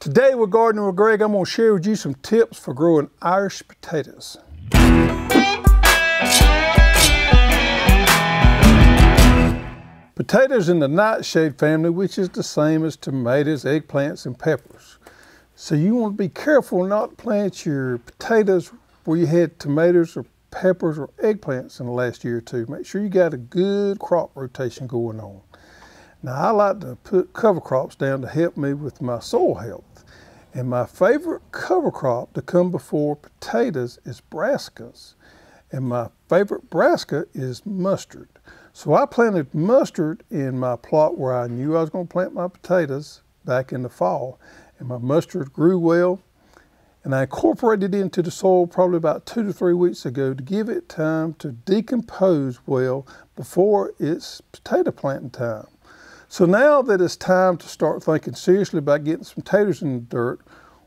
Today with Gardening with Greg, I'm going to share with you some tips for growing Irish potatoes. Potatoes in the nightshade family, which is the same as tomatoes, eggplants, and peppers. So you want to be careful not to plant your potatoes where you had tomatoes or peppers or eggplants in the last year or two. Make sure you got a good crop rotation going on. Now I like to put cover crops down to help me with my soil health. And my favorite cover crop to come before potatoes is brassicas. And my favorite brassica is mustard. So I planted mustard in my plot where I knew I was going to plant my potatoes back in the fall. And my mustard grew well. And I incorporated it into the soil probably about 2 to 3 weeks ago to give it time to decompose well before it's potato planting time. So now that it's time to start thinking seriously about getting some potatoes in the dirt,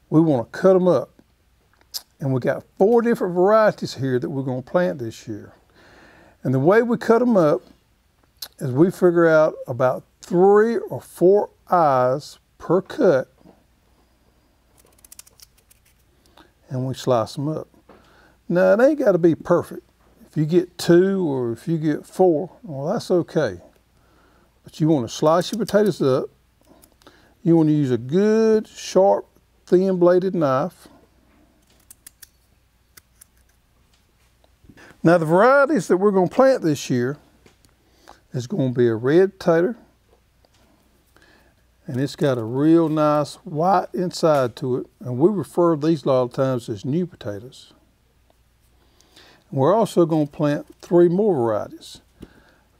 we want to cut them up. And we got 4 different varieties here that we're going to plant this year. And the way we cut them up is we figure out about 3 or 4 eyes per cut, and we slice them up. Now it ain't got to be perfect. If you get 2 or if you get 4, well, that's okay. But you want to slice your potatoes up. You want to use a good, sharp, thin-bladed knife. Now the varieties that we're going to plant this year is going to be a red potato. And it's got a real nice white inside to it. And we refer to these a lot of times as new potatoes. And we're also going to plant 3 more varieties.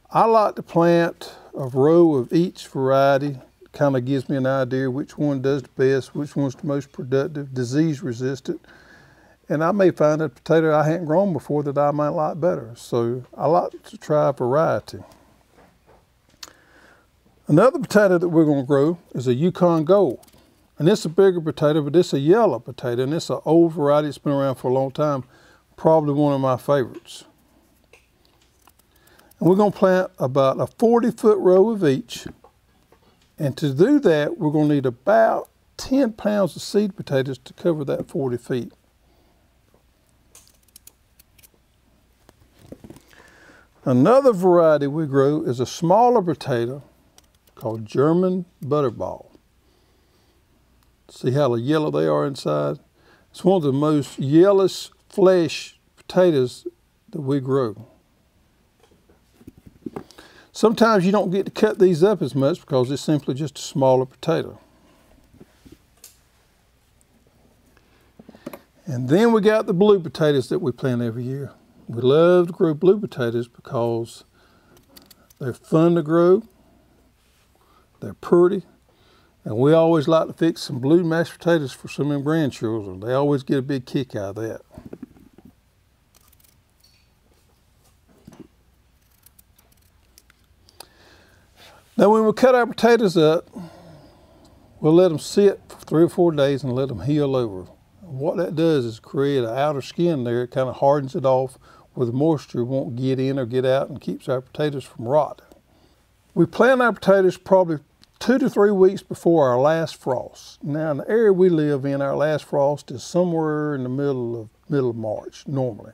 I like to plant a row of each variety. Kind of gives me an idea which one does the best, which one's the most productive, disease resistant. And I may find a potato I hadn't grown before that I might like better. So I like to try variety. Another potato that we're going to grow is a Yukon Gold. And it's a bigger potato, but it's a yellow potato. And it's an old variety that's been around for a long time. Probably one of my favorites. And we're going to plant about a 40-foot row of each. And to do that, we're going to need about 10 pounds of seed potatoes to cover that 40 feet. Another variety we grow is a smaller potato called German Butterball. See how yellow they are inside? It's one of the most yellowish flesh potatoes that we grow. Sometimes you don't get to cut these up as much because it's simply just a smaller potato. And then we got the blue potatoes that we plant every year. We love to grow blue potatoes because they're fun to grow, they're pretty, and we always like to fix some blue mashed potatoes for some of my grandchildren. They always get a big kick out of that. Now when we cut our potatoes up, we'll let them sit for 3 or 4 days and let them heal over. What that does is create an outer skin there. It kind of hardens it off where the moisture won't get in or get out and keeps our potatoes from rotting. We plant our potatoes probably 2 to 3 weeks before our last frost. Now in the area we live in, our last frost is somewhere in the middle of March normally.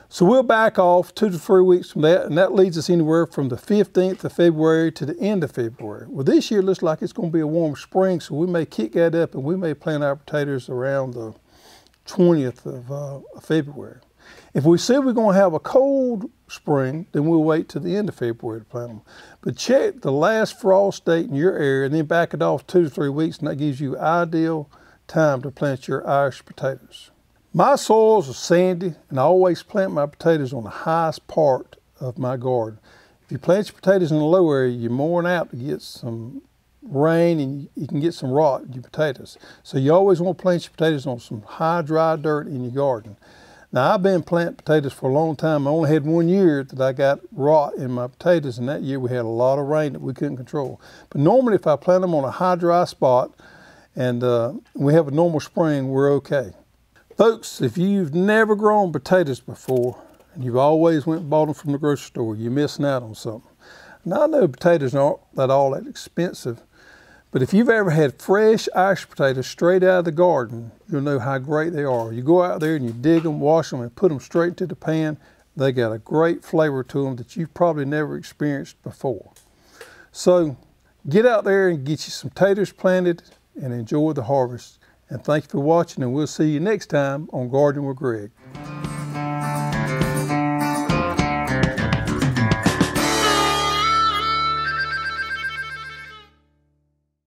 So we'll back off 2 to 3 weeks from that, and that leads us anywhere from the 15th of February to the end of February. Well, this year looks like it's going to be a warm spring, so we may kick that up and we may plant our potatoes around the 20th of February. If we say we're going to have a cold spring, then we'll wait till the end of February to plant them. But check the last frost date in your area and then back it off 2 to 3 weeks, and that gives you ideal time to plant your Irish potatoes. My soils are sandy, and I always plant my potatoes on the highest part of my garden. If you plant your potatoes in a low area, you're more than apt to get some rain and you can get some rot in your potatoes. So you always want to plant your potatoes on some high, dry dirt in your garden. Now I've been planting potatoes for a long time. I only had 1 year that I got rot in my potatoes, and that year we had a lot of rain that we couldn't control. But normally if I plant them on a high, dry spot and we have a normal spring, we're okay. Folks, if you've never grown potatoes before and you've always went and bought them from the grocery store, you're missing out on something. Now I know potatoes aren't all that expensive, But if you've ever had fresh Irish potatoes straight out of the garden, you'll know how great they are. You go out there and you dig them, wash them, and put them straight into the pan. They got a great flavor to them that you've probably never experienced before. So get out there and get you some taters planted and enjoy the harvest. And thank you for watching, and we'll see you next time on Gardening with Greg.